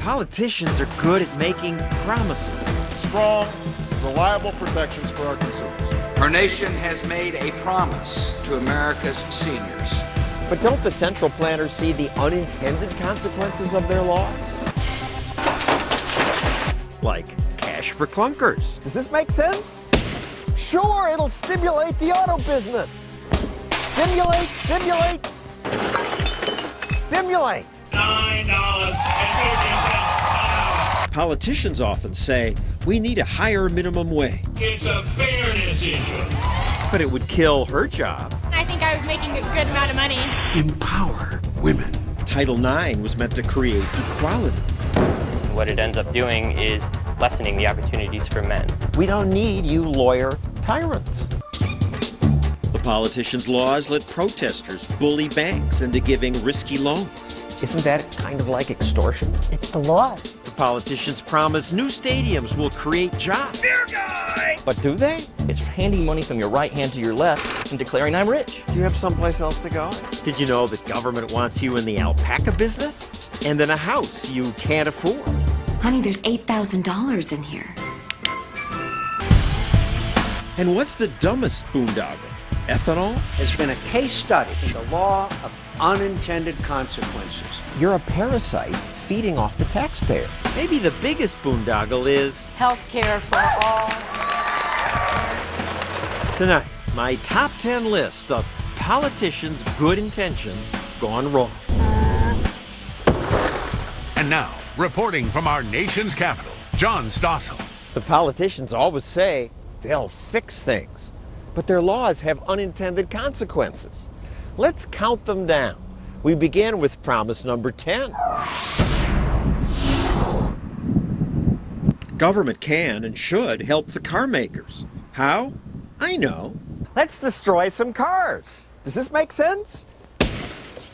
Politicians are good at making promises. Strong, reliable protections for our consumers. Our nation has made a promise to America's seniors. But don't the central planners see the unintended consequences of their laws? Like cash for clunkers. Does this make sense? Sure, it'll stimulate the auto business. Stimulate, stimulate, stimulate. $9.50. Politicians often say, we need a higher minimum wage. It's a fairness issue. But it would kill her job. I think I was making a good amount of money. Empower women. Title IX was meant to create equality. What it ends up doing is lessening the opportunities for men. We don't need you lawyer tyrants. The politicians' laws let protesters bully banks into giving risky loans. Isn't that kind of like extortion? It's the law. The politicians promise new stadiums will create jobs. Dear guy! But do they? It's handing money from your right hand to your left and declaring I'm rich. Do you have someplace else to go? Did you know that government wants you in the alpaca business? And in a house you can't afford? Honey, there's $8,000 in here. And what's the dumbest boondoggle? Ethanol? Has been a case study in the law of unintended consequences. You're a parasite feeding off the taxpayer. Maybe the biggest boondoggle is Health care for all. tonight, my top 10 list of politicians' good intentions gone wrong. And now, reporting from our nation's capital, John Stossel. The politicians always say they'll fix things, but their laws have unintended consequences. Let's count them down. We begin with promise number 10. Government can and should help the car makers. How? I know. Let's destroy some cars. Does this make sense?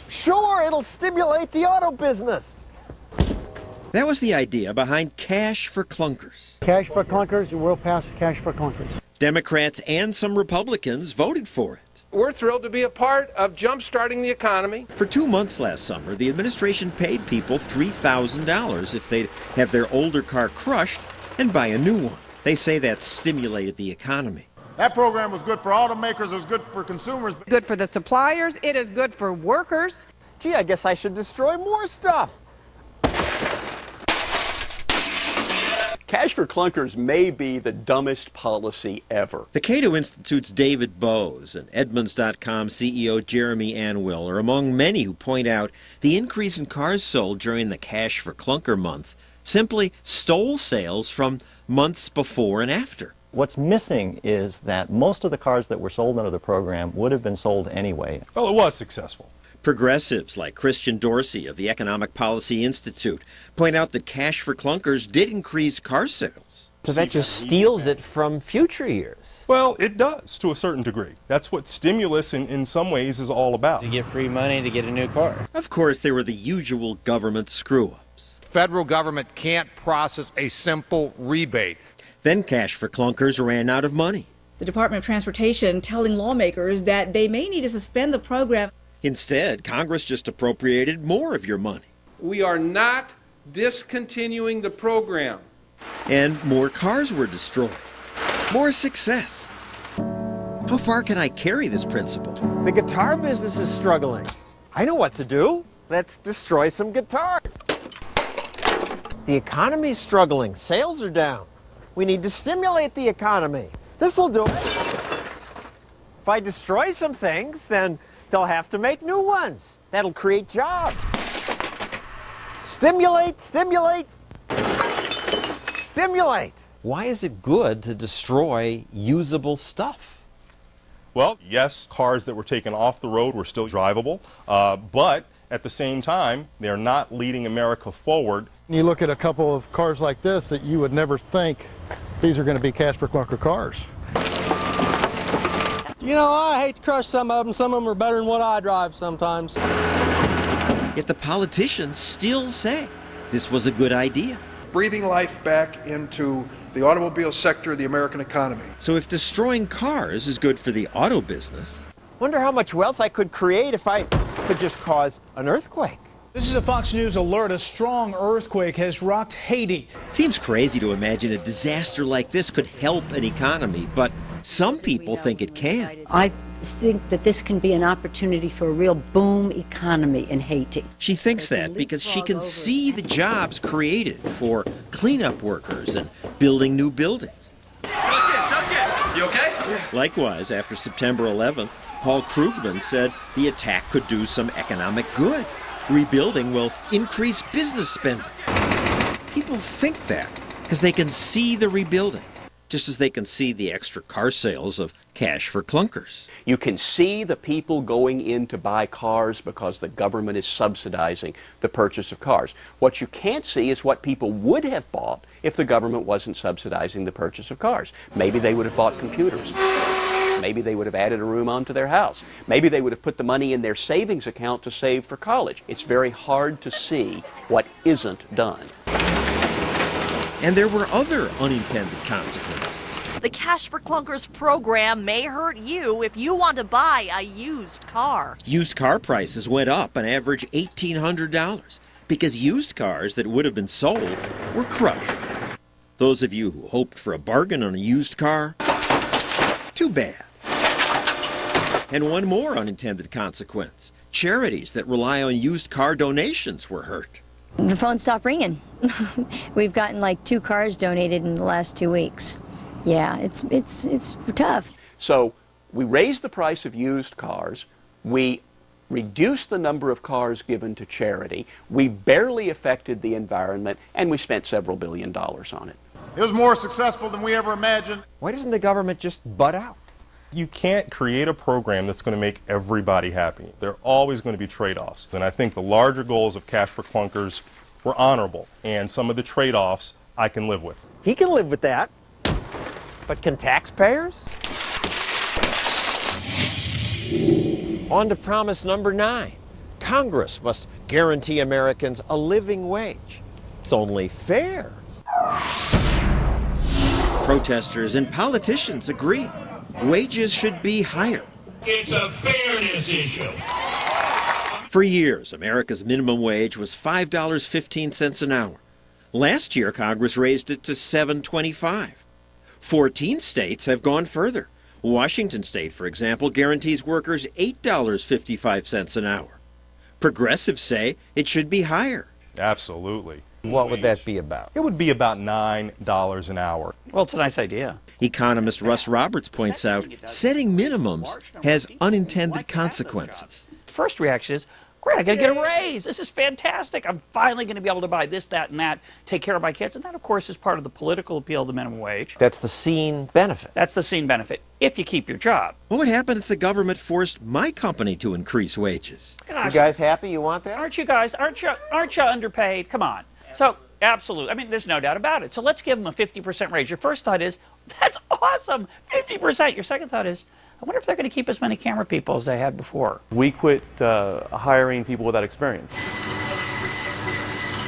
Sure, it'll stimulate the auto business. That was the idea behind cash for clunkers. Cash for clunkers, we'll pass cash for clunkers. Democrats and some Republicans voted for it. We're thrilled to be a part of jump-starting the economy. For 2 months last summer, the administration paid people $3,000 if they'd have their older car crushed and buy a new one. They say that stimulated the economy. That program was good for automakers, it was good for consumers. Good for the suppliers. It is good for workers. Gee, I guess I should destroy more stuff. Cash for clunkers may be the dumbest policy ever. The Cato Institute's David Bowes and Edmunds.com CEO Jeremy Anwyl are among many who point out the increase in cars sold during the Cash for Clunker month simply stole sales from months before and after. What's missing is that most of the cars that were sold under the program would have been sold anyway. Well, it was successful. Progressives like Christian Dorsey of the Economic Policy Institute point out that Cash for Clunkers did increase car sales. So that just steals it from future years. Well, it does to a certain degree. That's what stimulus in some ways is all about. To get free money to get a new car. Of course, there were the usual government screw-ups. Federal government can't process a simple rebate. Then Cash for Clunkers ran out of money. The Department of Transportation telling lawmakers that they may need to suspend the program. Instead, Congress just appropriated more of your money. We are not discontinuing the program. And more cars were destroyed. More success. How far can I carry this principle? The guitar business is struggling. I know what to do. Let's destroy some guitars. The economy's struggling. Sales are down. We need to stimulate the economy. This'll do it. If I destroy some things, then they'll have to make new ones. That'll create jobs. Stimulate, stimulate, stimulate. Why is it good to destroy usable stuff? Well, yes, cars that were taken off the road were still drivable, but at the same time, they're not leading America forward. You look at a couple of cars like this that you would never think these are going to be cash for clunker cars. You know, I hate to crush some of them. Some of them are better than what I drive sometimes. Yet the politicians still say this was a good idea. Breathing life back into the automobile sector of the American economy. So if destroying cars is good for the auto business, wonder how much wealth I could create if I could just cause an earthquake. This is a Fox News alert. A strong earthquake has rocked Haiti. It seems crazy to imagine a disaster like this could help an economy, but some people think it can. I think that this can be an opportunity for a real boom economy in Haiti. She thinks that because she can see the jobs created for cleanup workers and building new buildings. You okay? Likewise, after September 11th, Paul Krugman said the attack could do some economic good. Rebuilding will increase business spending. People think that because they can see the rebuilding, just as they can see the extra car sales of cash for clunkers. You can see the people going in to buy cars because the government is subsidizing the purchase of cars. What you can't see is what people would have bought if the government wasn't subsidizing the purchase of cars. Maybe they would have bought computers. Maybe they would have added a room onto their house. Maybe they would have put the money in their savings account to save for college. It's very hard to see what isn't done. And there were other unintended consequences. The Cash for Clunkers program may hurt you if you want to buy a used car. Used car prices went up an average $1,800 because used cars that would have been sold were crushed. Those of you who hoped for a bargain on a used car, too bad. And one more unintended consequence. Charities that rely on used car donations were hurt. The phone stopped ringing. We've gotten like 2 cars donated in the last 2 weeks. Yeah, it's tough. So we raised the price of used cars. We reduced the number of cars given to charity. We barely affected the environment, and we spent several $billion on it. It was more successful than we ever imagined. Why doesn't the government just butt out? You can't create a program that's going to make everybody happy. There are always going to be trade-offs. And I think the larger goals of Cash for Clunkers were honorable, and some of the trade-offs I can live with. He can live with that. But can taxpayers? On to promise number 9. Congress must guarantee Americans a living wage. It's only fair. Protesters and politicians agree. Wages should be higher. It's a fairness issue. For years, America's minimum wage was $5.15 an hour. Last year, Congress raised it to $7.25. 14 states have gone further. Washington State, for example, guarantees workers $8.55 an hour. Progressives say it should be higher. Absolutely. What would that be about? It would be about $9 an hour. Well, it's a nice idea. Economist Russ Roberts points out setting minimums has unintended consequences. The first reaction is, great, I got to get a raise. This is fantastic. I'm finally going to be able to buy this, that, and that, take care of my kids. And that, of course, is part of the political appeal of the minimum wage. That's the seen benefit. That's the seen benefit, if you keep your job. What would happen if the government forced my company to increase wages? Gosh, you guys happy? You want that? Aren't you guys, aren't you underpaid? Come on. So, absolutely. I mean, there's no doubt about it. So let's give them a 50% raise. Your first thought is, that's awesome, 50%. Your second thought is, I wonder if they're going to keep as many camera people as they had before. We quit hiring people without experience.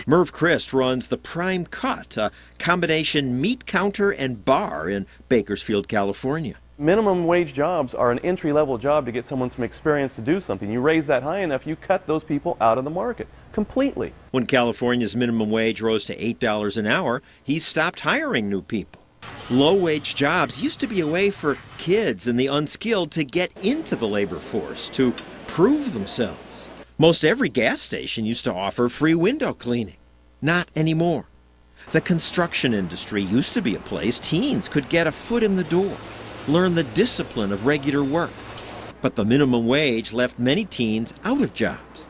Merv Christ runs the Prime Cut, a combination meat counter and bar in Bakersfield, California. Minimum wage jobs are an entry-level job to get someone some experience to do something. You raise that high enough, you cut those people out of the market completely. When California's minimum wage rose to $8 an hour, he stopped hiring new people. Low-wage jobs used to be a way for kids and the unskilled to get into the labor force, to prove themselves. Most every gas station used to offer free window cleaning. Not anymore. The construction industry used to be a place teens could get a foot in the door, learn the discipline of regular work. But the minimum wage left many teens out of jobs.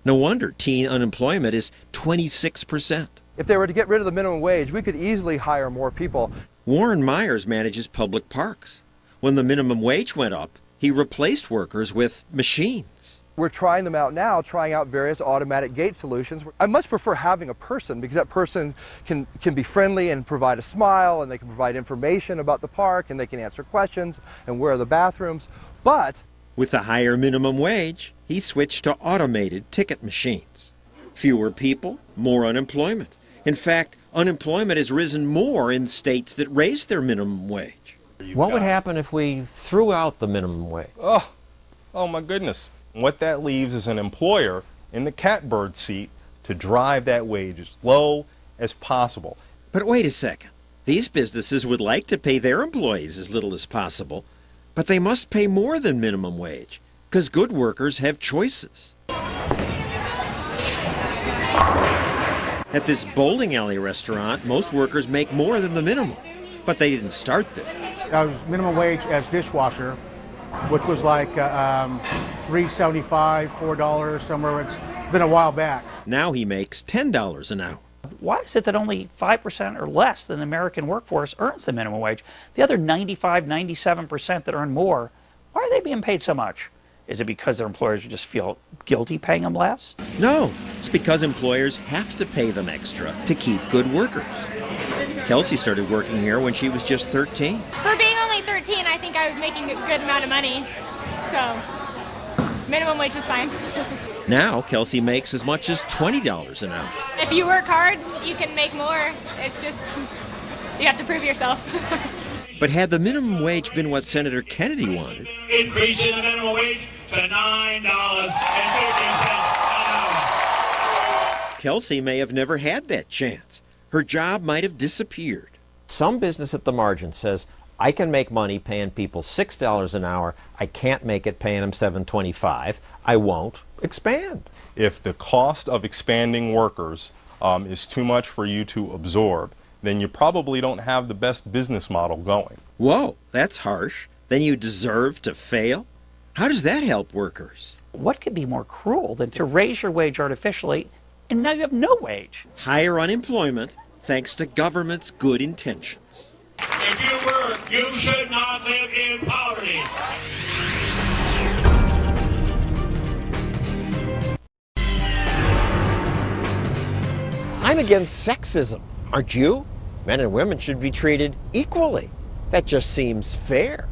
No wonder teen unemployment is 26%. If they were to get rid of the minimum wage, we could easily hire more people. Warren Myers manages public parks. When the minimum wage went up, he replaced workers with machines. We're trying them out now, trying out various automatic gate solutions. I much prefer having a person because that person can be friendly and provide a smile, and they can provide information about the park, and they can answer questions and where are the bathrooms. But with the higher minimum wage, he switched to automated ticket machines. Fewer people, more unemployment. In fact, unemployment has risen more in states that raised their minimum wage. What would happen if we threw out the minimum wage? Oh my goodness. What that leaves is an employer in the catbird seat to drive that wage as low as possible. But wait a second. These businesses would like to pay their employees as little as possible, but they must pay more than minimum wage, because good workers have choices. At this bowling alley restaurant, most workers make more than the minimum, but they didn't start there. I was minimum wage as dishwasher, which was like $3.75, $4 somewhere. It's been a while back. Now he makes $10 an hour. Why is it that only 5% or less than the American workforce earns the minimum wage? The other 95, 97% that earn more, why are they being paid so much? Is it because their employers just feel guilty paying them less? No, it's because employers have to pay them extra to keep good workers. Kelsey started working here when she was just 13. For being only 13, I think I was making a good amount of money, so minimum wage was fine. Now Kelsey makes as much as $20 an hour. If you work hard, you can make more. It's just, you have to prove yourself. But had the minimum wage been what Senator Kennedy wanted, Increasing the minimum wage to $9.50 an hour. Kelsey may have never had that chance. Her job might have disappeared. Some business at the margin says, I can make money paying people $6 an hour. I can't make it paying them $7.25. I won't expand. If the cost of expanding workers is too much for you to absorb, then you probably don't have the best business model going. Whoa, that's harsh. Then you deserve to fail? How does that help workers? What could be more cruel than to raise your wage artificially and now you have no wage? Higher unemployment thanks to government's good intentions. If you work, you should not live in poverty. I'm against sexism, aren't you? Men and women should be treated equally. That just seems fair.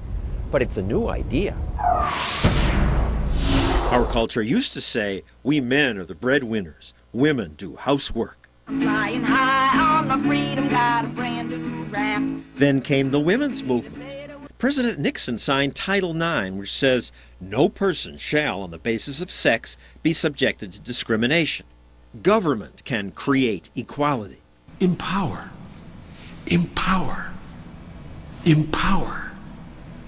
But it's a new idea. Our culture used to say, we men are the breadwinners. Women do housework. Flying high on my freedom, got a brand new rap. Then came the women's movement. President Nixon signed Title IX, which says, no person shall, on the basis of sex, be subjected to discrimination. Government can create equality. Empower. Empower. Empower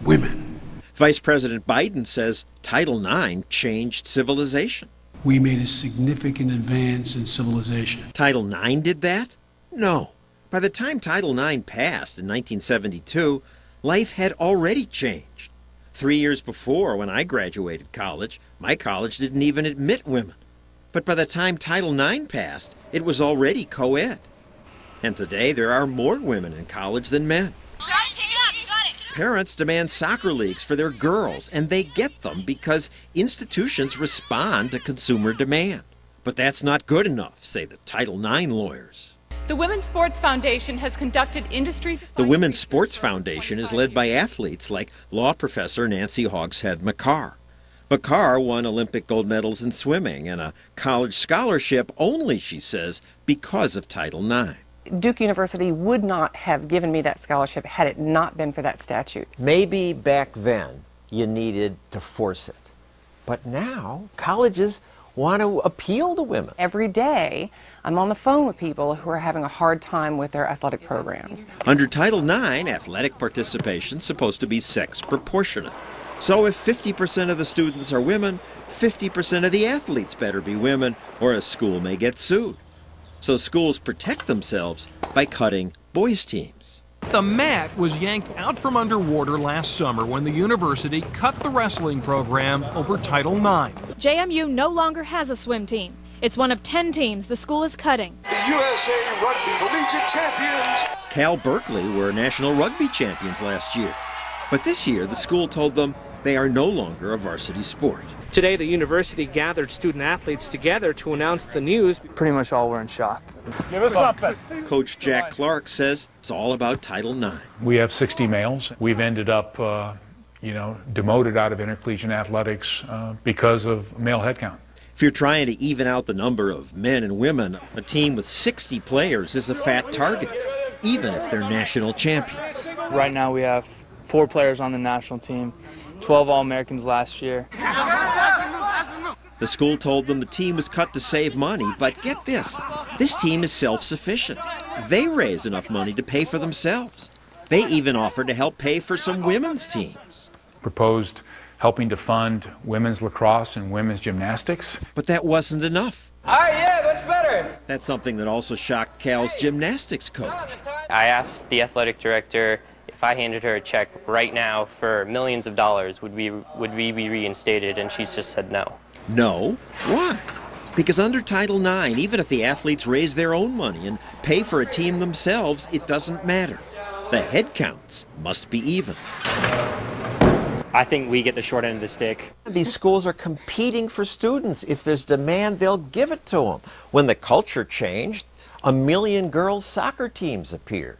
women. Vice President Biden says Title IX changed civilization. We made a significant advance in civilization. Title IX did that? No. By the time Title IX passed in 1972, life had already changed. 3 years before, when I graduated college, my college didn't even admit women. But by the time Title IX passed, it was already co-ed. And today there are more women in college than men. Parents demand soccer leagues for their girls, and they get them because institutions respond to consumer demand. But that's not good enough, say the Title IX lawyers. The Women's Sports Foundation has conducted industry... The Women's Sports Foundation is led by athletes like law professor Nancy Hogshead McCarr. McCarr won Olympic gold medals in swimming and a college scholarship only, she says, because of Title IX. Duke University would not have given me that scholarship had it not been for that statute. Maybe back then you needed to force it. But now colleges want to appeal to women. Every day I'm on the phone with people who are having a hard time with their athletic programs. Under Title IX, athletic participation is supposed to be sex proportionate. So if 50% of the students are women, 50% of the athletes better be women, or a school may get sued. So schools protect themselves by cutting boys' teams. The mat was yanked out from underwater last summer when the university cut the wrestling program over Title IX. JMU no longer has a swim team. It's one of 10 teams the school is cutting. The USA Rugby Collegiate Champions. Cal Berkeley were national rugby champions last year. But this year, the school told them they are no longer a varsity sport. Today, the university gathered student athletes together to announce the news. Pretty much all were in shock. Give us something. Coach Jack Clark says it's all about Title IX. We have 60 males. We've ended up, demoted out of intercollegiate athletics because of male headcount. If you're trying to even out the number of men and women, a team with 60 players is a fat target, even if they're national champions. Right now, we have 4 players on the national team. 12 All-Americans last year. The school told them the team was cut to save money, but get this team is self-sufficient. They raise enough money to pay for themselves. They even offered to help pay for some women's teams. Proposed helping to fund women's lacrosse and women's gymnastics. But that wasn't enough. All right, yeah, much better. That's something that also shocked Cal's gymnastics coach. I asked the athletic director if I handed her a check right now for millions of dollars, would we be reinstated, and she just said no. No? Why? Because under Title IX, even if the athletes raise their own money and pay for a team themselves, it doesn't matter. The head counts must be even. I think we get the short end of the stick. These schools are competing for students. If there's demand, they'll give it to them. When the culture changed, 1 million girls' soccer teams appeared.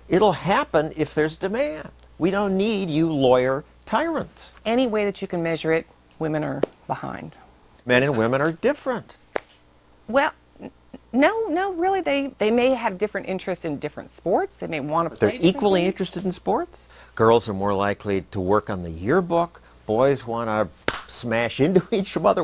It'll happen if there's demand. We don't need you lawyer tyrants. Any way that you can measure it, women are behind. Men and women are different. Well, no, really. They may have different interests in different sports. They may want to play. They're equally interested in sports. Girls are more likely to work on the yearbook. Boys want to smash into each other.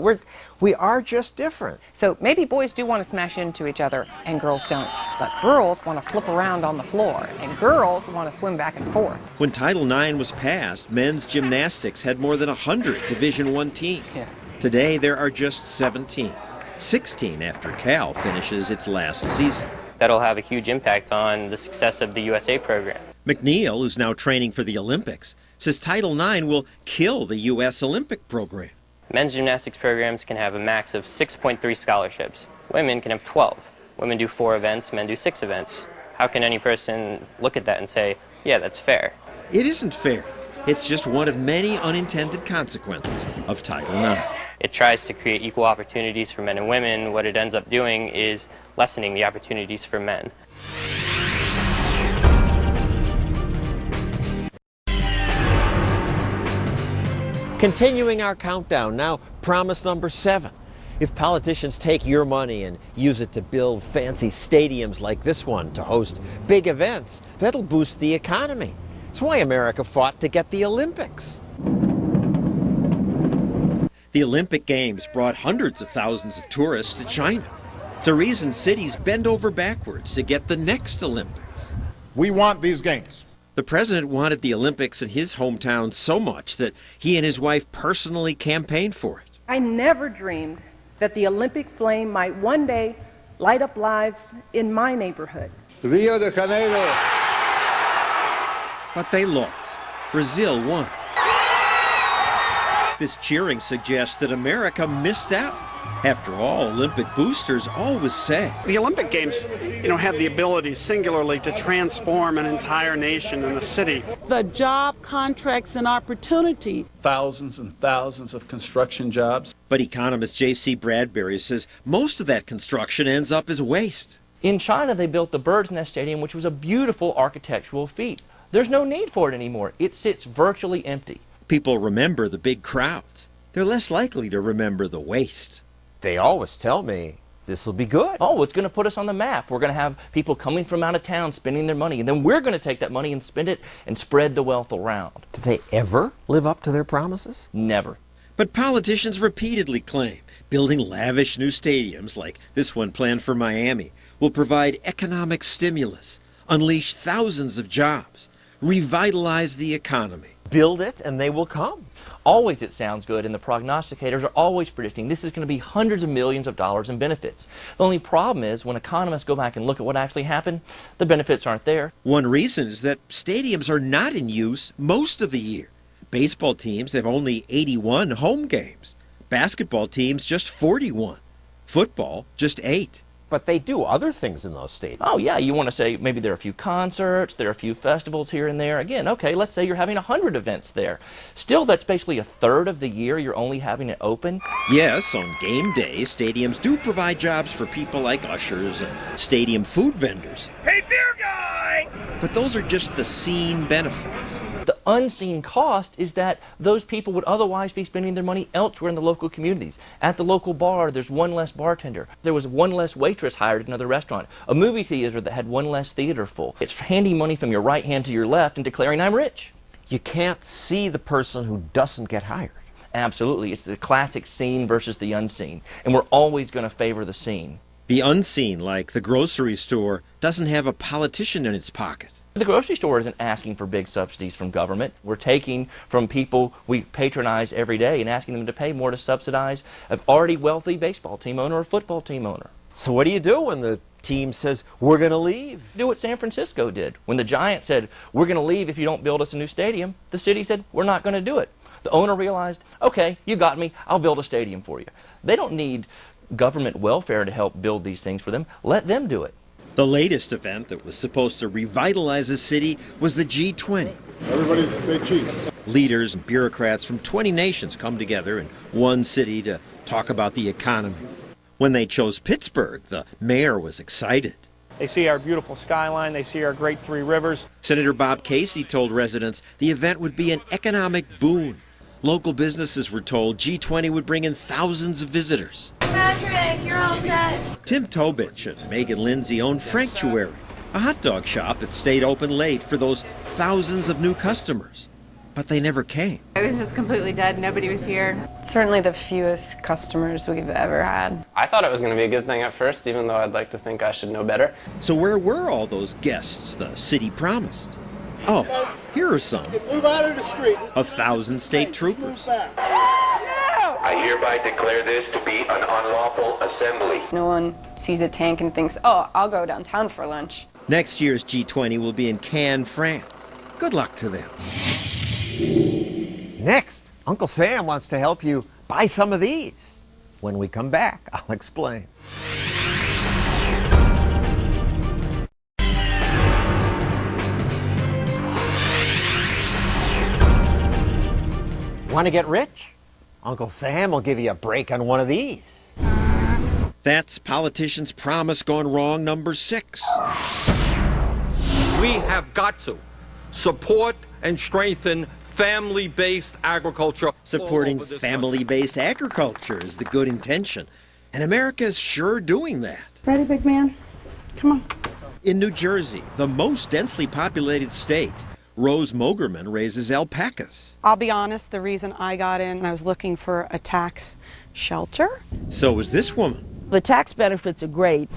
We are just different. So maybe boys do want to smash into each other and girls don't. But girls want to flip around on the floor and girls want to swim back and forth. When Title IX was passed, men's gymnastics had more than 100 Division I teams. Yeah. Today there are just 17. 16 after Cal finishes its last season. That'll have a huge impact on the success of the USA program. McNeil, who's now training for the Olympics, says Title IX will kill the U.S. Olympic program. Men's gymnastics programs can have a max of 6.3 scholarships. Women can have 12. Women do 4 events, men do 6 events. How can any person look at that and say, yeah, that's fair? It isn't fair. It's just one of many unintended consequences of Title IX. It tries to create equal opportunities for men and women. What it ends up doing is lessening the opportunities for men. Continuing our countdown, now promise number 7. If politicians take your money and use it to build fancy stadiums like this one to host big events, that'll boost the economy. It's why America fought to get the Olympics. The Olympic Games brought hundreds of thousands of tourists to China. It's a reason cities bend over backwards to get the next Olympics. We want these games. The president wanted the Olympics in his hometown so much that he and his wife personally campaigned for it. I never dreamed that the Olympic flame might one day light up lives in my neighborhood. Rio de Janeiro. But they lost. Brazil won. This cheering suggests that America missed out. After all, Olympic boosters always say the Olympic Games, have the ability singularly to transform an entire nation and a city. The job, contracts, and opportunity. Thousands and thousands of construction jobs. But economist J.C. Bradbury says most of that construction ends up as waste. In China, they built the Bird's Nest Stadium, which was a beautiful architectural feat. There's no need for it anymore. It sits virtually empty. People remember the big crowds. They're less likely to remember the waste. They always tell me this will be good. Oh, it's going to put us on the map. We're going to have people coming from out of town spending their money, and then we're going to take that money and spend it and spread the wealth around. Do they ever live up to their promises? Never. But politicians repeatedly claim building lavish new stadiums, like this one planned for Miami, will provide economic stimulus, unleash thousands of jobs, revitalize the economy. Build it and they will come. Always it sounds good, and the prognosticators are always predicting this is going to be hundreds of millions of dollars in benefits. The only problem is when economists go back and look at what actually happened, the benefits aren't there. One reason is that stadiums are not in use most of the year. Baseball teams have only 81 home games. Basketball teams just 41. Football just 8. But they do other things in those stadiums. Oh, yeah, you want to say maybe there are a few concerts, there are a few festivals here and there. Again, okay, let's say you're having 100 events there. Still, that's basically a third of the year you're only having it open. Yes, on game days, stadiums do provide jobs for people like ushers and stadium food vendors. Hey, beer guy! But those are just the seen benefits. The unseen cost is that those people would otherwise be spending their money elsewhere in the local communities. At the local bar, there's one less bartender. There was one less waitress hired at another restaurant. A movie theater that had one less theater full. It's handing money from your right hand to your left and declaring I'm rich. You can't see the person who doesn't get hired. Absolutely. It's the classic seen versus the unseen. And we're always going to favor the seen. The unseen, like the grocery store, doesn't have a politician in its pocket. The grocery store isn't asking for big subsidies from government. We're taking from people we patronize every day and asking them to pay more to subsidize an already wealthy baseball team owner or football team owner. So what do you do when the team says, we're going to leave? Do what San Francisco did. When the Giants said, we're going to leave if you don't build us a new stadium, the city said, we're not going to do it. The owner realized, okay, you got me, I'll build a stadium for you. They don't need government welfare to help build these things for them. Let them do it. The latest event that was supposed to revitalize the city was the G20. Everybody say cheese. Leaders and bureaucrats from 20 nations come together in one city to talk about the economy. When they chose Pittsburgh, the mayor was excited. They see our beautiful skyline, they see our great three rivers. Senator Bob Casey told residents the event would be an economic boon. Local businesses were told G20 would bring in thousands of visitors. Patrick, you're all set. Tim Tobich and Megan Lindsay owned Franctuary, a hot dog shop that stayed open late for those thousands of new customers. But they never came. It was just completely dead. Nobody was here. Certainly the fewest customers we've ever had. I thought it was going to be a good thing at first, even though I'd like to think I should know better. So where were all those guests the city promised? Oh, here are some. Move out of the street. 1,000 state troopers. I hereby declare this to be an unlawful assembly. No one sees a tank and thinks, oh, I'll go downtown for lunch. Next year's G20 will be in Cannes, France. Good luck to them. Next, Uncle Sam wants to help you buy some of these. When we come back, I'll explain. Want to get rich? Uncle Sam will give you a break on one of these. That's politicians' promise gone wrong number 6. We have got to support and strengthen family-based agriculture. Supporting family-based agriculture is the good intention. And America is sure doing that. Ready, big man? Come on. In New Jersey, the most densely populated state, Rose Mogerman raises alpacas. I'll be honest, the reason I got in, I was looking for a tax shelter. So was this woman. The tax benefits are great.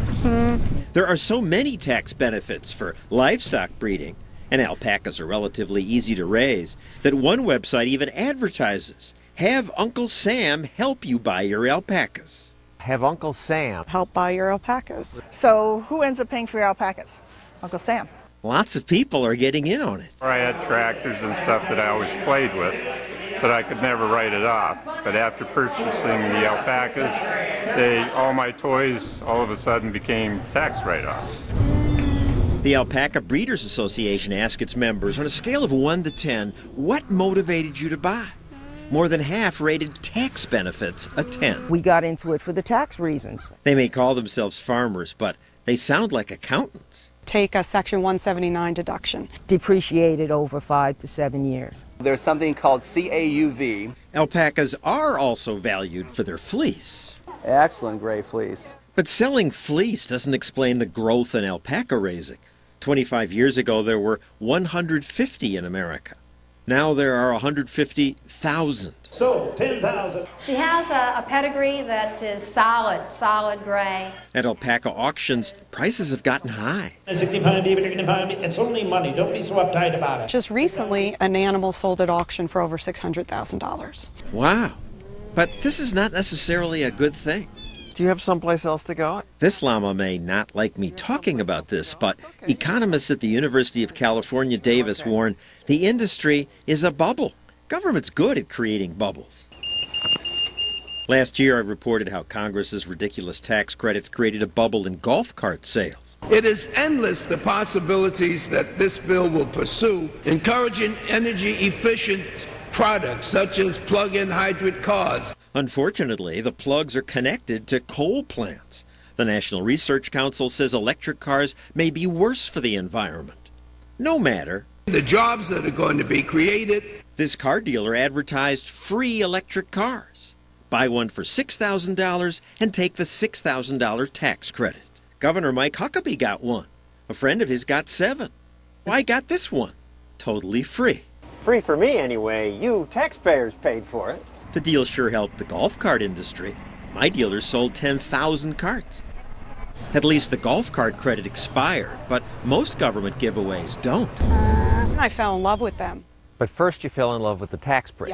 There are so many tax benefits for livestock breeding, and alpacas are relatively easy to raise, that one website even advertises, have Uncle Sam help you buy your alpacas. Have Uncle Sam help buy your alpacas. So who ends up paying for your alpacas? Uncle Sam. Lots of people are getting in on it. I had tractors and stuff that I always played with, but I could never write it off. But after purchasing the alpacas, all my toys all of a sudden became tax write-offs. The Alpaca Breeders Association asked its members, on a scale of 1 to 10, what motivated you to buy? More than half rated tax benefits a 10. We got into it for the tax reasons. They may call themselves farmers, but they sound like accountants. Take a Section 179 deduction. Depreciated over 5 to 7 years. There's something called CAUV. Alpacas are also valued for their fleece. Excellent gray fleece. But selling fleece doesn't explain the growth in alpaca raising. 25 years ago, there were 150 in America. Now there are 150,000. So, 10,000. She has a pedigree that is solid gray. At alpaca auctions, prices have gotten high. It's only money. Don't be so uptight about it. Just recently, an animal sold at auction for over $600,000. Wow. But this is not necessarily a good thing. Do you have someplace else to go? This llama may not like me talking about this, but economists at the University of California, Davis warn the industry is a bubble. Government's good at creating bubbles. Last year, I reported how Congress's ridiculous tax credits created a bubble in golf cart sales. It is endless the possibilities that this bill will pursue, encouraging energy-efficient products such as plug-in hybrid cars. Unfortunately, the plugs are connected to coal plants. The National Research Council says electric cars may be worse for the environment. No matter. The jobs that are going to be created. This car dealer advertised free electric cars. Buy one for $6,000 and take the $6,000 tax credit. Governor Mike Huckabee got one. A friend of his got 7. I got this one. Totally free. Free for me anyway. You taxpayers paid for it. The deal sure helped the golf cart industry. My dealers sold 10,000 carts. At least the golf cart credit expired, but most government giveaways don't. I fell in love with them. But first you fell in love with the tax break.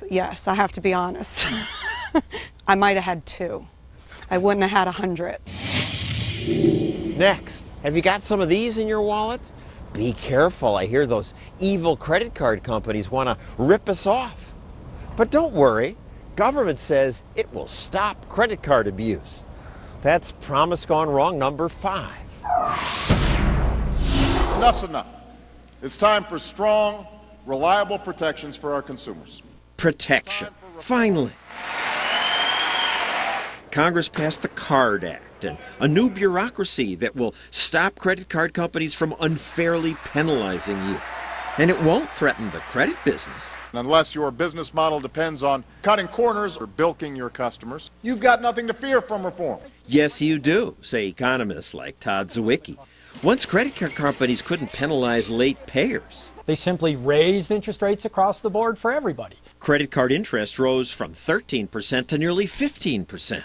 Yes, I have to be honest. I might have had 2. I wouldn't have had 100. Next, have you got some of these in your wallet? Be careful, I hear those evil credit card companies want to rip us off. But don't worry, government says it will stop credit card abuse. That's promise gone wrong number 5. Enough's enough. It's time for strong, reliable protections for our consumers. Protection. Finally. Congress passed the Card Act and a new bureaucracy that will stop credit card companies from unfairly penalizing you. And it won't threaten the credit business. Unless your business model depends on cutting corners or bilking your customers, you've got nothing to fear from reform. Yes, you do, say economists like Todd Zwicky. Once credit card companies couldn't penalize late payers. They simply raised interest rates across the board for everybody. Credit card interest rose from 13% to nearly 15%.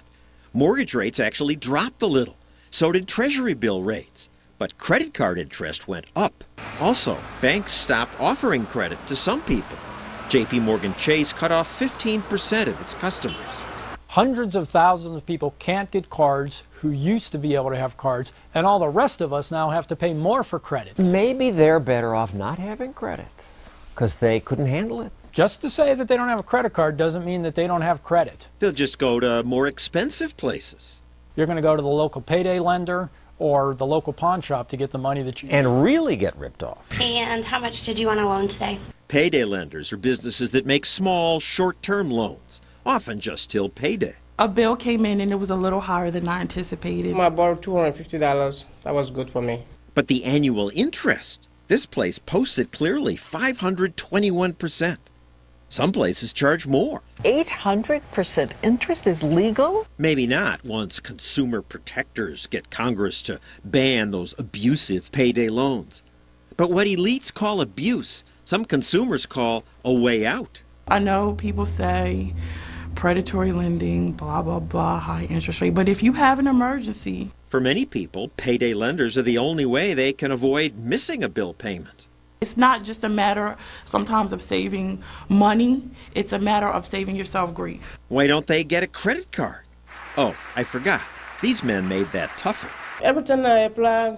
Mortgage rates actually dropped a little. So did Treasury bill rates. But credit card interest went up. Also, banks stopped offering credit to some people. J.P. Morgan Chase cut off 15% of its customers. Hundreds of thousands of people can't get cards who used to be able to have cards, and all the rest of us now have to pay more for credit. Maybe they're better off not having credit because they couldn't handle it. Just to say that they don't have a credit card doesn't mean that they don't have credit. They'll just go to more expensive places. You're going to go to the local payday lender or the local pawn shop to get the money that you need. And really get ripped off. And how much did you want to loan today? Payday lenders are businesses that make small, short-term loans, often just till payday. A bill came in and it was a little higher than I anticipated. I borrowed $250. That was good for me. But the annual interest, this place posted clearly 521%. Some places charge more. 800% interest is legal? Maybe not once consumer protectors get Congress to ban those abusive payday loans. But what elites call abuse, some consumers call a way out. I know people say predatory lending, blah, blah, blah, high interest rate, but if you have an emergency. For many people, payday lenders are the only way they can avoid missing a bill payment. It's not just a matter sometimes of saving money, it's a matter of saving yourself grief. Why don't they get a credit card? Oh, I forgot. These men made that tougher. Every time I apply,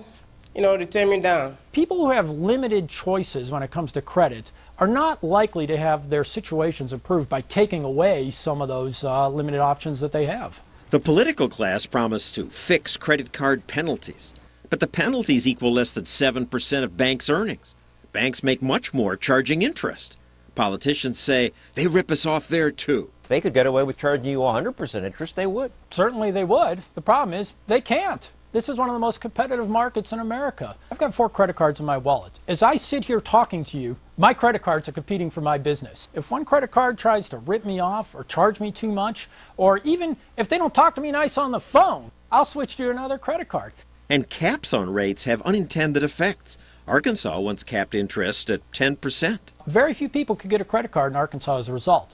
they turn me down. People who have limited choices when it comes to credit are not likely to have their situations improved by taking away some of those limited options that they have. The political class promised to fix credit card penalties, but the penalties equal less than 7% of banks' earnings. Banks make much more charging interest. Politicians say they rip us off there too. If they could get away with charging you 100% interest, they would. Certainly they would. The problem is they can't. This is one of the most competitive markets in America. I've got 4 credit cards in my wallet. As I sit here talking to you, my credit cards are competing for my business. If one credit card tries to rip me off or charge me too much, or even if they don't talk to me nice on the phone, I'll switch to another credit card. And caps on rates have unintended effects. Arkansas once capped interest at 10%. Very few people could get a credit card in Arkansas as a result.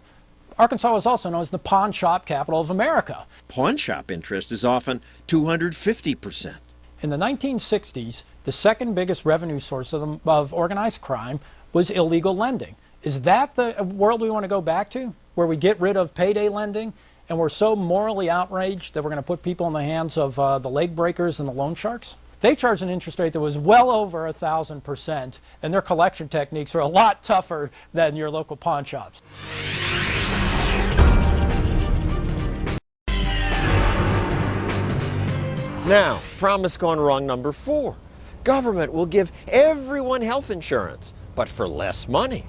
Arkansas is also known as the pawn shop capital of America. Pawn shop interest is often 250%. In the 1960s, the second biggest revenue source of organized crime was illegal lending. Is that the world we want to go back to, where we get rid of payday lending and we're so morally outraged that we're going to put people in the hands of the leg breakers and the loan sharks? They charged an interest rate that was well over 1,000%, and their collection techniques are a lot tougher than your local pawn shops. Now, promise gone wrong number 4. Government will give everyone health insurance, but for less money.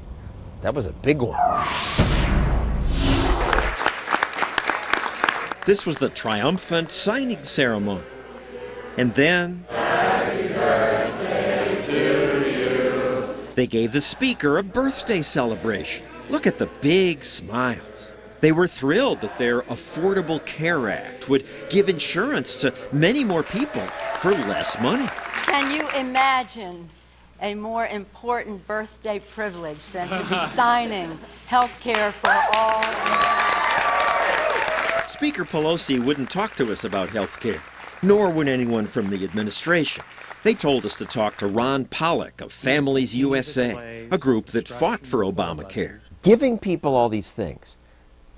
That was a big one. This was the triumphant signing ceremony. And then they gave the speaker a birthday celebration. Look at the big smiles. They were thrilled that their Affordable Care Act would give insurance to many more people for less money. Can you imagine a more important birthday privilege than to be signing health care for all Americans? Speaker Pelosi wouldn't talk to us about health care, nor would anyone from the administration. They told us to talk to Ron Pollock of Families USA, a group that fought for Obamacare. Giving people all these things,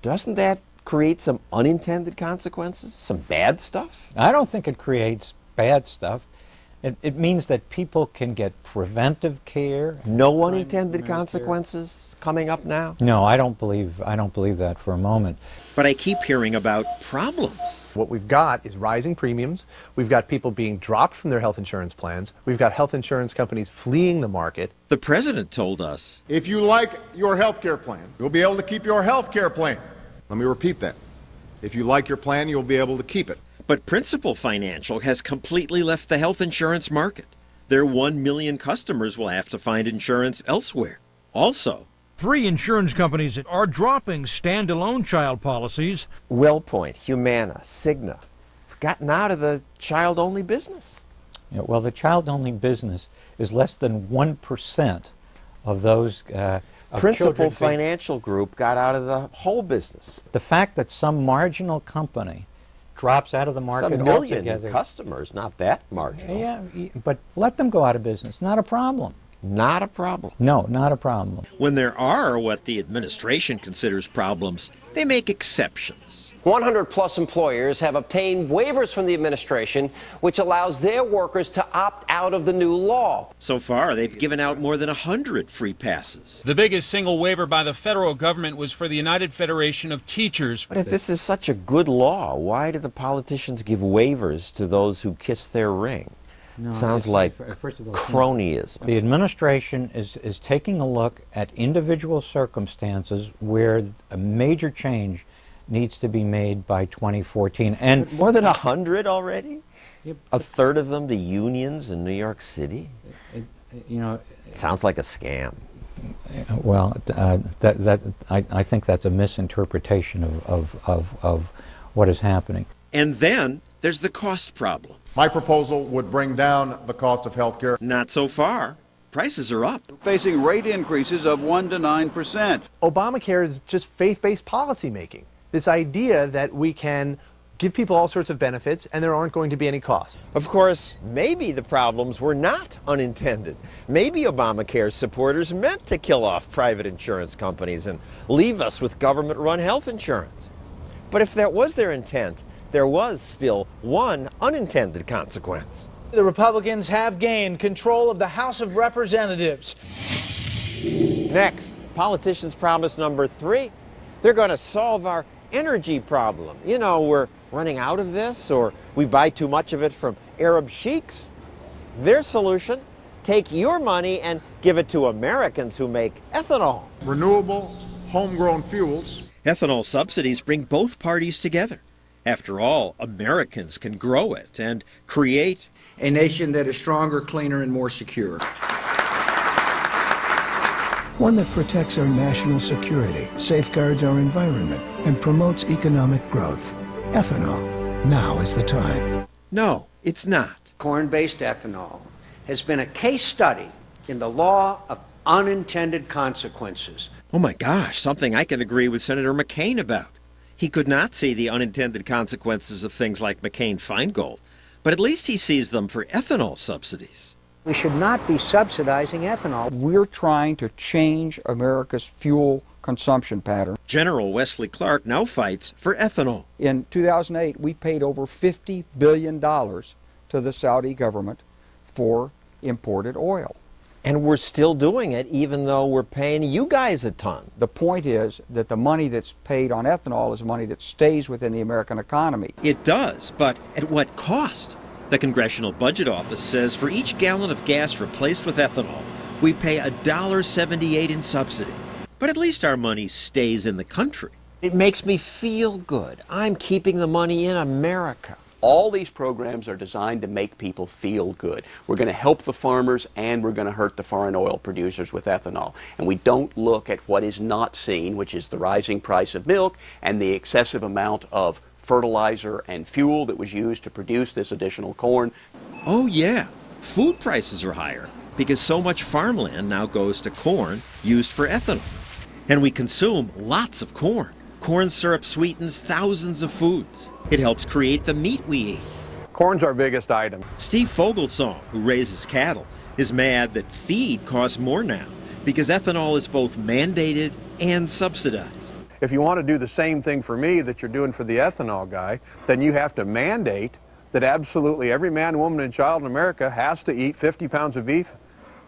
doesn't that create some unintended consequences, some bad stuff? I don't think it creates bad stuff. It means that people can get preventive care. No unintended consequences coming up now? No, I don't believe that for a moment. But I keep hearing about problems. What we've got is rising premiums. We've got people being dropped from their health insurance plans. We've got health insurance companies fleeing the market. The president told us, if you like your health care plan, you'll be able to keep your health care plan. Let me repeat that. If you like your plan, you'll be able to keep it. But Principal Financial has completely left the health insurance market. Their 1 million customers will have to find insurance elsewhere. Also, 3 insurance companies are dropping standalone child policies. WellPoint, Humana, Cigna have gotten out of the child-only business. Yeah, well, the child-only business is less than 1% of those Principal Financial Group got out of the whole business. The fact that some marginal company drops out of the market Some million altogether. customers, not that marginal. Yeah, but let them go out of business. Not a problem. Not a problem. No, not a problem. when there are what the administration considers problems, they make exceptions. 100-plus employers have obtained waivers from the administration, which allows their workers to opt out of the new law. So far, they've given out more than 100 free passes. The biggest single waiver by the federal government was for the United Federation of Teachers. But if this is such a good law, why do the politicians give waivers to those who kiss their ring? No, Sounds like first of all, cronyism. The administration is taking a look at individual circumstances where a major change needs to be made by 2014. And more than 100 already? A third of them to unions in New York City? You know, it sounds like a scam. Well, I think that's a misinterpretation of what is happening. And then there's the cost problem. My proposal would bring down the cost of health care. Not so far. Prices are up. Facing rate increases of 1 to 9%. Obamacare is just faith-based policy making. This idea that we can give people all sorts of benefits and there aren't going to be any costs. Of course, maybe the problems were not unintended. Maybe Obamacare's supporters meant to kill off private insurance companies and leave us with government-run health insurance. But if that was their intent, there was still one unintended consequence. The Republicans have gained control of the House of Representatives. Next, politicians' promise number 3. They're going to solve our energy problem. You know, we're running out of this, or we buy too much of it from Arab sheiks. Their solution, take your money and give it to Americans who make ethanol. Renewable, homegrown fuels. Ethanol subsidies bring both parties together. After all, Americans can grow it and create a nation that is stronger, cleaner, and more secure. One that protects our national security, safeguards our environment, and promotes economic growth. Ethanol. Now is the time. No, it's not. Corn-based ethanol has been a case study in the law of unintended consequences. Oh my gosh, something I can agree with Senator McCain about. He could not see the unintended consequences of things like McCain-Feingold, but at least he sees them for ethanol subsidies. We should not be subsidizing ethanol. We're trying to change America's fuel consumption pattern. General Wesley Clark now fights for ethanol. In 2008, we paid over $50 billion to the Saudi government for imported oil. And we're still doing it even though we're paying you guys a ton. The point is that the money that's paid on ethanol is money that stays within the American economy. It does, but at what cost? The Congressional Budget Office says for each gallon of gas replaced with ethanol, we pay $1.78 in subsidy. But at least our money stays in the country. It makes me feel good. I'm keeping the money in America. All these programs are designed to make people feel good. We're going to help the farmers and we're going to hurt the foreign oil producers with ethanol. And we don't look at what is not seen, which is the rising price of milk and the excessive amount of fertilizer and fuel that was used to produce this additional corn. Oh yeah, food prices are higher because so much farmland now goes to corn used for ethanol. And we consume lots of corn. Corn syrup sweetens thousands of foods. It helps create the meat we eat. Corn's our biggest item. Steve Fogelsong, who raises cattle, is mad that feed costs more now because ethanol is both mandated and subsidized. If you want to do the same thing for me that you're doing for the ethanol guy, then you have to mandate that absolutely every man, woman, and child in America has to eat 50 pounds of beef,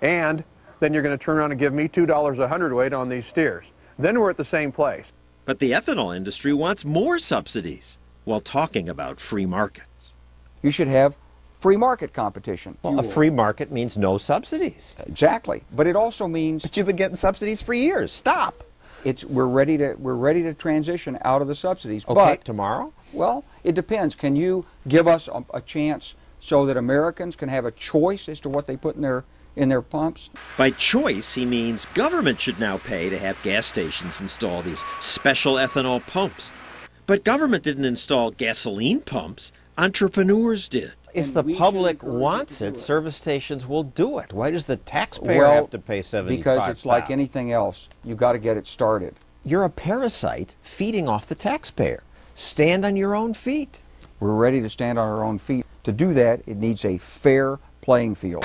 and then you're going to turn around and give me $2 a hundredweight on these steers. Then we're at the same place. But the ethanol industry wants more subsidies while talking about free markets. You should have free market competition. Well, a free market means no subsidies. Exactly. But it also means... But you've been getting subsidies for years. Stop. We're ready to transition out of the subsidies. Okay, but tomorrow? Well, it depends. Can you give us a chance so that Americans can have a choice as to what they put in their pumps? By choice, he means government should now pay to have gas stations install these special ethanol pumps. But government didn't install gasoline pumps. Entrepreneurs did. If the public wants it, service stations will do it. Why does the taxpayer have to pay $75? Because it's like anything else. You've got to get it started. You're a parasite feeding off the taxpayer. Stand on your own feet. We're ready to stand on our own feet. To do that, it needs a fair playing field.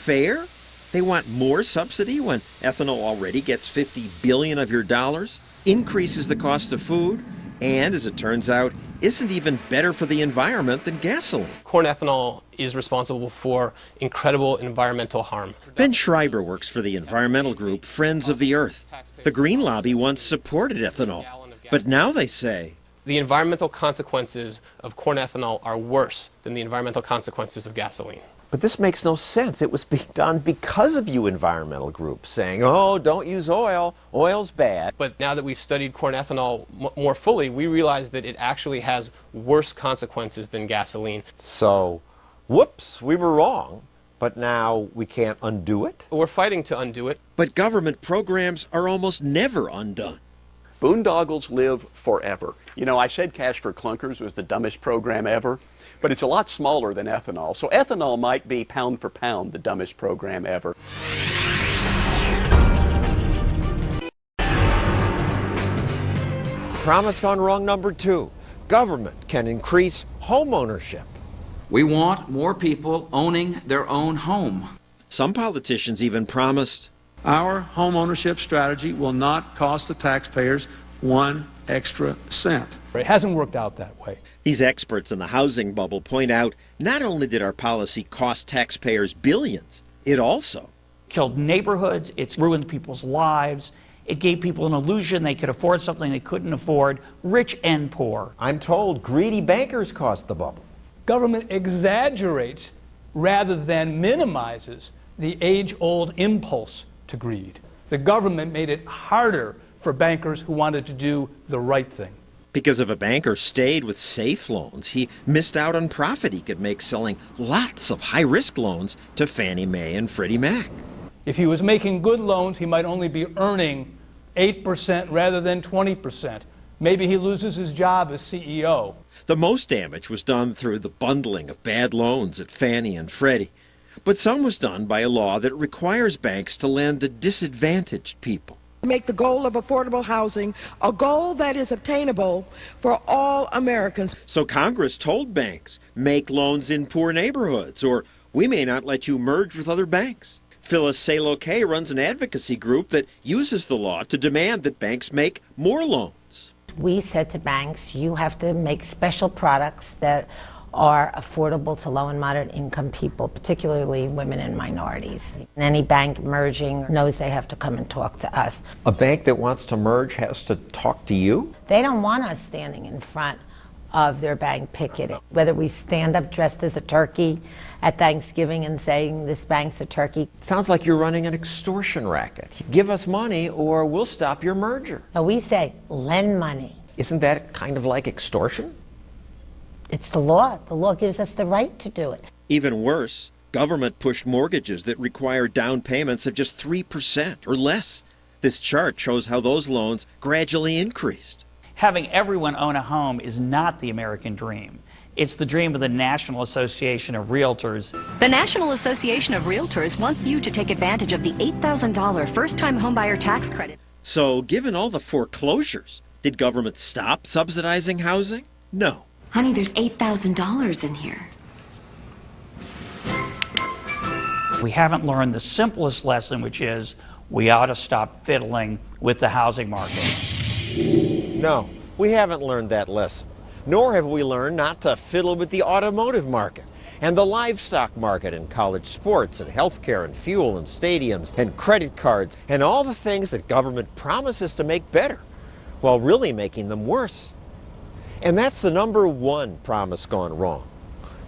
Fair? They want more subsidy when ethanol already gets $50 billion of your dollars, increases the cost of food, and, as it turns out, isn't even better for the environment than gasoline. Corn ethanol is responsible for incredible environmental harm. Ben Schreiber works for the environmental group Friends of the Earth. The Green Lobby once supported ethanol, but now they say the environmental consequences of corn ethanol are worse than the environmental consequences of gasoline. But this makes no sense. It was being done because of you environmental groups saying, oh, don't use oil, oil's bad. But now that we've studied corn ethanol more fully, we realize that it actually has worse consequences than gasoline. So, whoops, we were wrong, but now we can't undo it? We're fighting to undo it. But government programs are almost never undone. Boondoggles live forever. You know, I said Cash for Clunkers was the dumbest program ever, but it's a lot smaller than ethanol. So ethanol might be pound for pound the dumbest program ever. Promise gone wrong number 2. Government can increase home ownership. We want more people owning their own home. Some politicians even promised our home ownership strategy will not cost the taxpayers 1 extra cent. It hasn't worked out that way. These experts in the housing bubble point out not only did our policy cost taxpayers billions, it also killed neighborhoods, it's ruined people's lives, it gave people an illusion they could afford something they couldn't afford, rich and poor. I'm told greedy bankers caused the bubble. Government exaggerates rather than minimizes the age-old impulse to greed. The government made it harder for bankers who wanted to do the right thing. Because if a banker stayed with safe loans, he missed out on profit he could make selling lots of high-risk loans to Fannie Mae and Freddie Mac. If he was making good loans, he might only be earning 8% rather than 20%. Maybe he loses his job as CEO. The most damage was done through the bundling of bad loans at Fannie and Freddie. But some was done by a law that requires banks to lend to disadvantaged people. Make the goal of affordable housing a goal that is obtainable for all Americans. So Congress told banks, make loans in poor neighborhoods, or we may not let you merge with other banks. Phyllis Salo-Kay runs an advocacy group that uses the law to demand that banks make more loans. We said to banks, you have to make special products that are affordable to low and moderate income people, particularly women and minorities. And any bank merging knows they have to come and talk to us. A bank that wants to merge has to talk to you? They don't want us standing in front of their bank picketing. Whether we stand up dressed as a turkey at Thanksgiving and saying this bank's a turkey. Sounds like you're running an extortion racket. Give us money or we'll stop your merger. No, we say lend money. Isn't that kind of like extortion? It's the law. The law gives us the right to do it. Even worse, government pushed mortgages that require down payments of just 3% or less. This chart shows how those loans gradually increased. Having everyone own a home is not the American dream. It's the dream of the National Association of Realtors. The National Association of Realtors wants you to take advantage of the $8,000 first-time homebuyer tax credit. So, given all the foreclosures, did government stop subsidizing housing? No. Honey, there's $8,000 in here. We haven't learned the simplest lesson, which is we ought to stop fiddling with the housing market. No, we haven't learned that lesson. Nor have we learned not to fiddle with the automotive market and the livestock market and college sports and healthcare and fuel and stadiums and credit cards and all the things that government promises to make better while really making them worse. And that's the number one promise gone wrong.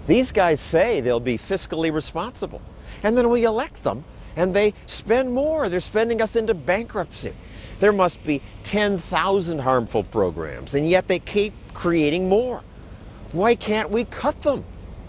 These guys say they'll be fiscally responsible, and then we elect them and they spend more. They're spending us into bankruptcy. There must be 10,000 harmful programs, and yet they keep creating more. Why can't we cut them?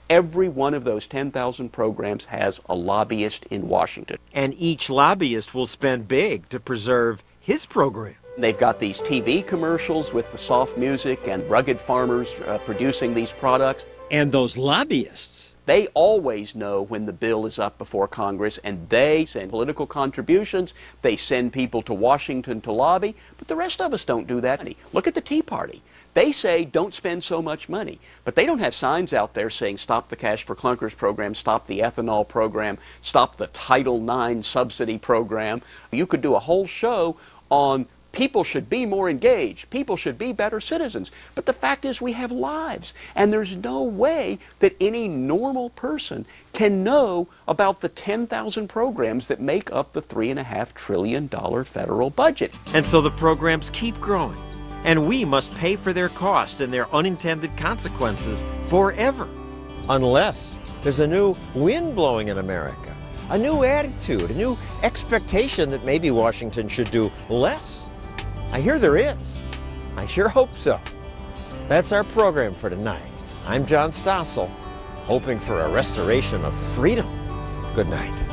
Every one of those 10,000 programs has a lobbyist in Washington. And each lobbyist will spend big to preserve his program. They've got these TV commercials with the soft music and rugged farmers producing these products. And those lobbyists, they always know when the bill is up before Congress, and they send political contributions. They send people to Washington to lobby, but the rest of us don't do that. Look at the Tea Party. They say don't spend so much money, but they don't have signs out there saying stop the Cash for Clunkers program, stop the ethanol program, stop the Title IX subsidy program. You could do a whole show on people should be more engaged. People should be better citizens. But the fact is we have lives, and there's no way that any normal person can know about the 10,000 programs that make up the $3.5 trillion federal budget. And so the programs keep growing, and we must pay for their cost and their unintended consequences forever. Unless there's a new wind blowing in America, a new attitude, a new expectation that maybe Washington should do less. I hear there is. I sure hope so. That's our program for tonight. I'm John Stossel, hoping for a restoration of freedom. Good night.